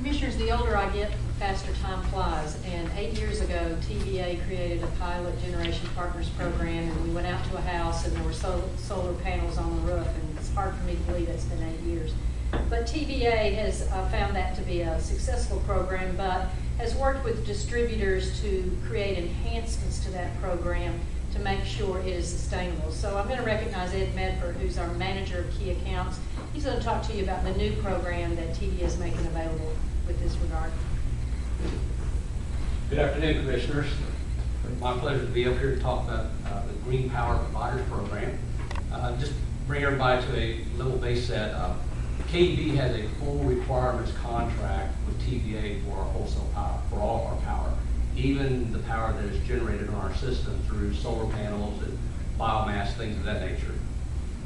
Commissioners, the older I get, the faster time flies. And 8 years ago, TVA created a pilot Generation Partners program, and we went out to a house and there were solar panels on the roof, and it's hard for me to believe it's been 8 years. But TVA has found that to be a successful program, but has worked with distributors to create enhancements to that program to make sure it is sustainable. So I'm going to recognize Ed Medford, who's our manager of key accounts. He's going to talk to you about the new program that TVA is making available with this regard. Good afternoon, Commissioners. It's my pleasure to be up here to talk about the Green Power Providers Program. Just bring everybody to a little base set. KUB has a full requirements contract with TVA for our wholesale power, for all of our power, even the power that is generated on our system through solar panels and biomass, things of that nature.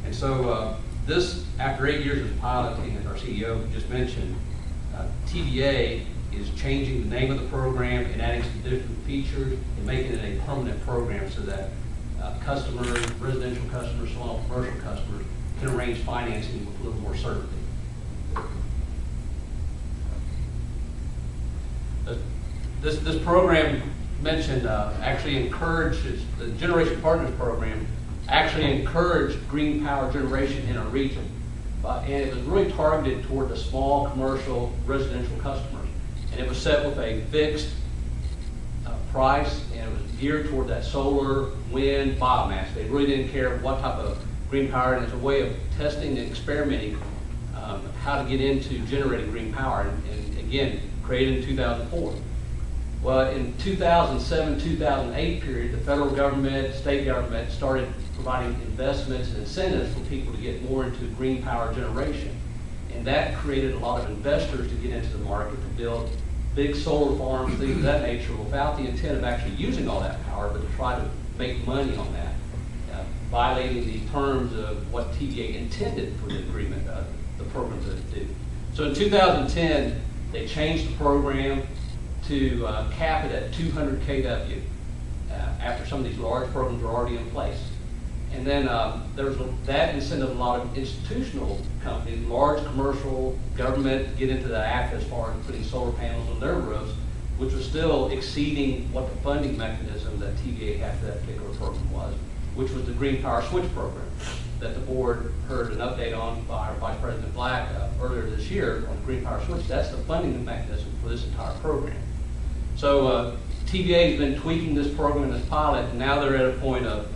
And so this, after 8 years of piloting, as our CEO just mentioned, TVA is changing the name of the program and adding some different features and making it a permanent program so that customers, residential customers, small commercial customers can arrange financing with a little more certainty. This program mentioned actually encourages, the Generation Partners program actually encouraged green power generation in our region. And it was really targeted toward the small commercial residential customers. And it was set with a fixed price, and it was geared toward that solar, wind, biomass. They really didn't care what type of green power, and it's a way of testing and experimenting how to get into generating green power, and again, created in 2004. Well, in 2007-2008 period, the federal government, state government started providing investments and incentives for people to get more into green power generation. And that created a lot of investors to get into the market to build big solar farms, things of that nature, without the intent of actually using all that power, but to try to make money on that, violating the terms of what TVA intended for the agreement, the program to do. So in 2010, they changed the program to cap it at 200 kW after some of these large programs were already in place. And then there was that incentive, a lot of institutional companies, large commercial, government, get into the act as far as putting solar panels on their roofs, which was still exceeding what the funding mechanism that TVA had for that particular program was, which was the Green Power Switch program that the board heard an update on by our Vice President Black earlier this year on the Green Power Switch. That's the funding mechanism for this entire program. So TVA has been tweaking this program, this pilot, and now they're at a point of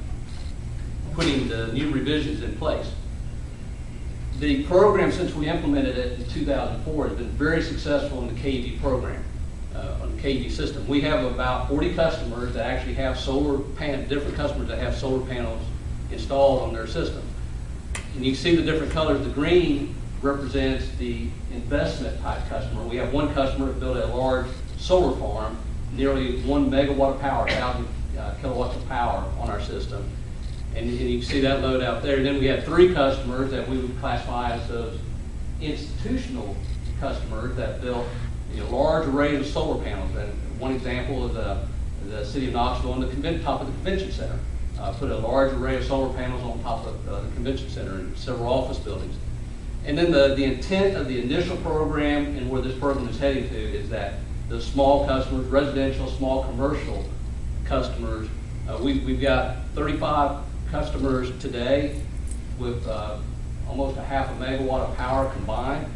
putting the new revisions in place. The program, since we implemented it in 2004, has been very successful in the KUB program, on the KUB system. We have about 40 customers that actually have solar panels, different customers that have solar panels installed on their system. And you can see the different colors. The green represents the investment type customer. We have one customer that built a large solar farm, nearly 1 megawatt of power, 1,000 kilowatts of power on our system. And you can see that load out there. And then we have 3 customers that we would classify as those institutional customers that built large arrays of solar panels. And one example is the city of Knoxville on the top of the convention center. Put a large array of solar panels on top of the convention center and several office buildings. And then the intent of the initial program and where this program is heading to is that the small customers, residential, small commercial customers, we've got 35 customers today with almost a half a megawatt of power combined.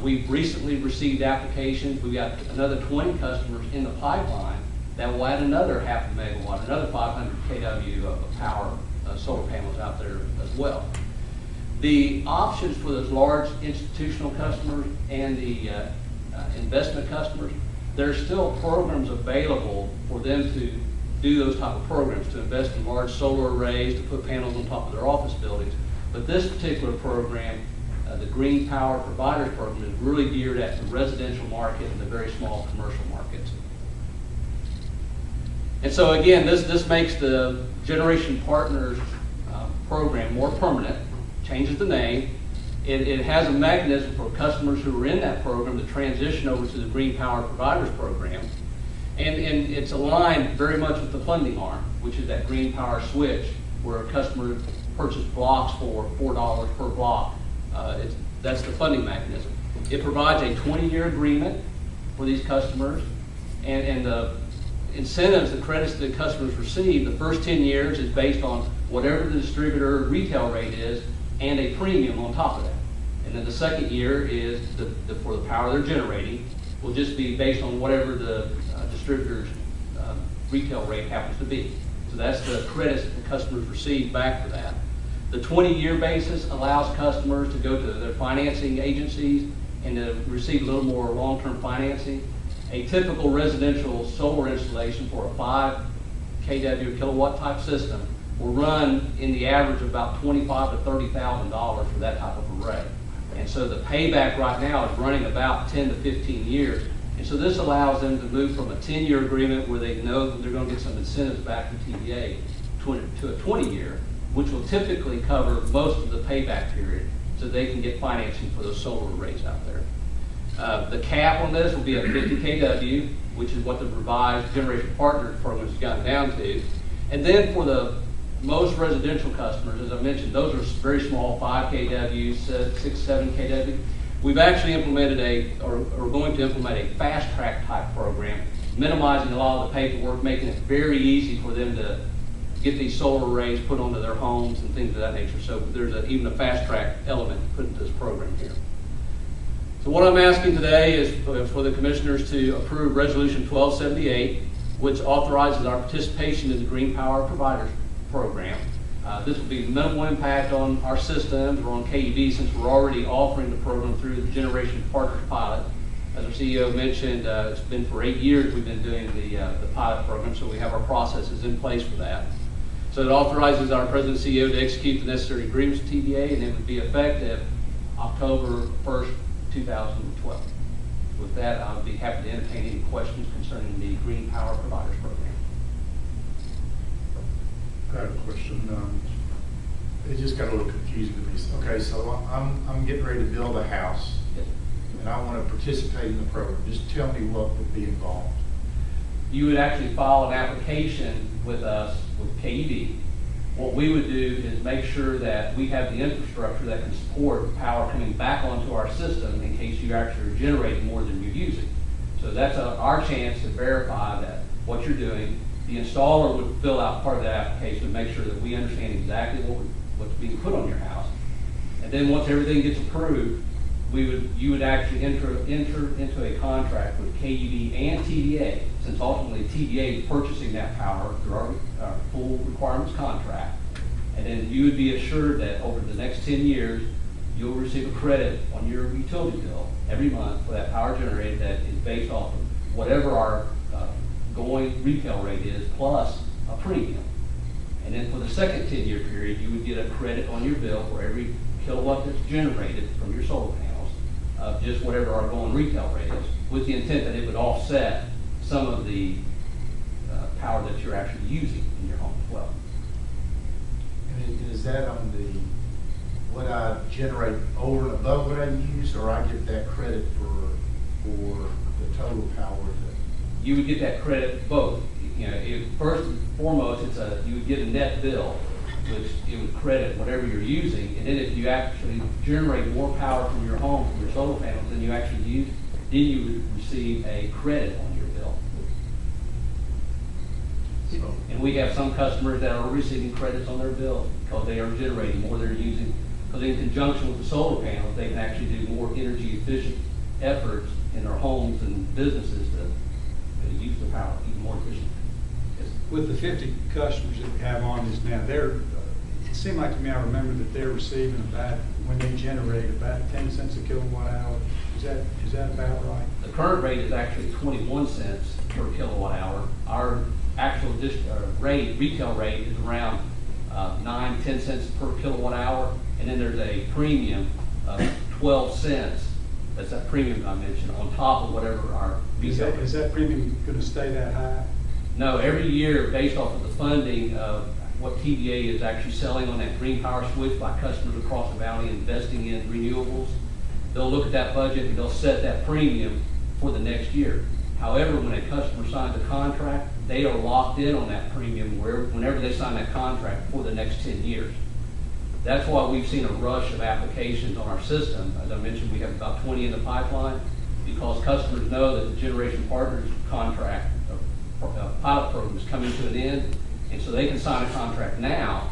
We've recently received applications. We've got another 20 customers in the pipeline that will add another half a megawatt, another 500 kW of power solar panels out there as well. The options for those large institutional customers and the investment customers, there's still programs available for them to do those type of programs, to invest in large solar arrays, to put panels on top of their office buildings. But this particular program, the Green Power Providers Program, is really geared at the residential market and the very small commercial markets. And so again, this makes the Generation Partners program more permanent, changes the name. It has a mechanism for customers who are in that program to transition over to the Green Power Providers Program. And it's aligned very much with the funding arm, which is that Green Power Switch, where a customer purchases blocks for $4 per block. That's the funding mechanism. It provides a 20-year agreement for these customers, and the incentives, the credits that customers receive, the first 10 years is based on whatever the distributor retail rate is and a premium on top of that. And then the second year is for the power they're generating will just be based on whatever the distributor's retail rate happens to be. So that's the credits that the customers receive back for that. The 20-year basis allows customers to go to their financing agencies and to receive a little more long-term financing. A typical residential solar installation for a 5 kW kilowatt type system will run in the average of about $25,000 to $30,000 for that type of array. And so the payback right now is running about 10 to 15 years. And so this allows them to move from a 10-year agreement where they know that they're going to get some incentives back from TVA to a 20-year, which will typically cover most of the payback period so they can get financing for those solar arrays out there. The cap on this will be at 50 kW, which is what the revised Generation Partners program has gotten down to. And then for the most residential customers, as I mentioned, those are very small, 5 kW, 6, 7 kW. We've actually implemented or going to implement a fast track type program, minimizing a lot of the paperwork, making it very easy for them to get these solar arrays put onto their homes and things of that nature. So there's even a fast track element put into this program here. So what I'm asking today is for the commissioners to approve Resolution 1278, which authorizes our participation in the Green Power Providers Program. This will be minimal impact on our systems or on KUB since we're already offering the program through the Generation Partners pilot. As our CEO mentioned, it's been for 8 years we've been doing the pilot program, so we have our processes in place for that. So it authorizes our President and CEO to execute the necessary agreements with TVA, and it would be effective October 1st, 2012. With that, I would be happy to entertain any questions concerning the Green Power Providers Program. I have a question. It just got a little confusing to me. Okay, so I'm getting ready to build a house, Yes. and I want to participate in the program. Just tell me what would be involved. You would actually file an application with us, with KUB. What we would do is make sure that we have the infrastructure that can support power coming back onto our system in case you actually are generating more than you're using. So that's our chance to verify that what you're doing. The installer would fill out part of that application and make sure that we understand exactly what's being put on your house. And then once everything gets approved, you would actually enter into a contract with KUB and TVA, since ultimately TVA is purchasing that power through our full requirements contract. And then you would be assured that over the next 10 years, you'll receive a credit on your utility bill every month for that power generated that is based off of whatever our going retail rate is plus a premium. And then for the second 10-year period, you would get a credit on your bill for every kilowatt that's generated from your solar panels of just whatever our going retail rate is, with the intent that it would offset some of the power that you're actually using in your home as well. And is that on what I generate over and above what I use, or I get that credit for the total power that? You would get that credit both. You know, first and foremost, you would get a net bill, which it would credit whatever you're using, and then if you actually generate more power from your home, from your solar panels than you actually use, then you would receive a credit on your bill. So, And we have some customers that are receiving credits on their bills because they are generating more than they're using. Because in conjunction with the solar panels, they can actually do more energy efficient efforts in their homes and businesses to use the power even more efficiently. Yes. With the 50 customers that we have on this now, it seemed like to me, I remember that they're receiving about, when they generate, about 10 cents a kilowatt hour. Is that about right? The current rate is actually 21 cents per kilowatt hour. Our actual retail rate is around 9-10 cents per kilowatt hour, and then there's a premium of 12 cents. That's that premium I mentioned on top of whatever our retail rate. Is that premium going to stay that high? No, every year based off of the funding of what TVA is actually selling on that green power switch by customers across the valley investing in renewables, they'll look at that budget and they'll set that premium for the next year. However, when a customer signs a contract, they are locked in on that premium whenever they sign that contract for the next 10 years. That's why we've seen a rush of applications on our system. As I mentioned, we have about 20 in the pipeline, because customers know that the Generation Partners contract, pilot program is coming to an end, and so they can sign a contract now,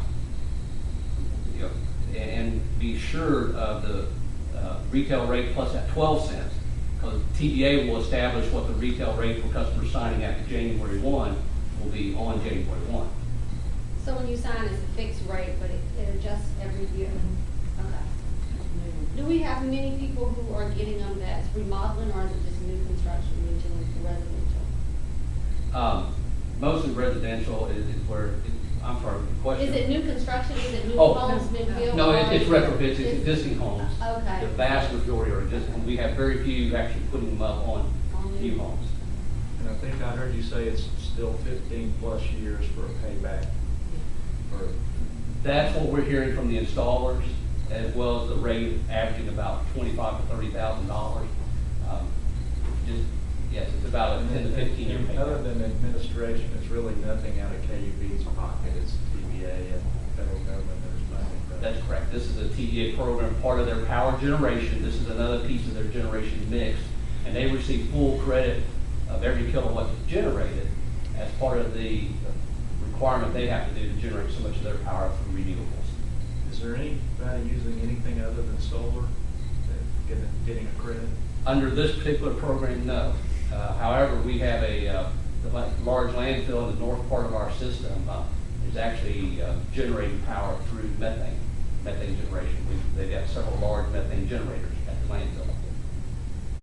you know, and be sure of the retail rate plus that 12 cents, because TBA will establish what the retail rate for customers signing after January 1 will be on January 1. So when you sign, it's a fixed rate, but it adjusts every year? Okay. Do we have many people who are getting them that's remodeling, or is it just new construction, usually for residential? Mostly residential is where, I'm sorry, the question. Is it new construction, is it new Oh, homes been built? No, or it's is retrofits, it's existing homes. Okay. The vast majority are existing. We have very few actually putting them up on new homes. And I think I heard you say it's still 15+ years for a payback. That's what we're hearing from the installers, as well as the rate averaging about $25,000 to $30,000. Yes, it's about a 10 to 15 year payback. Other than administration, it's really nothing out of KUB's pocket. It's TVA and federal government. There's nothing. That's correct. This is a TVA program, part of their power generation. This is another piece of their generation mix, and they receive full credit of every kilowatt that's generated as part of the requirement they have to do to generate so much of their power from renewables. Is there anybody using anything other than solar that getting a credit? Under this particular program, no. However, we have a large landfill in the north part of our system is actually generating power through methane generation. They've got several large methane generators at the landfill.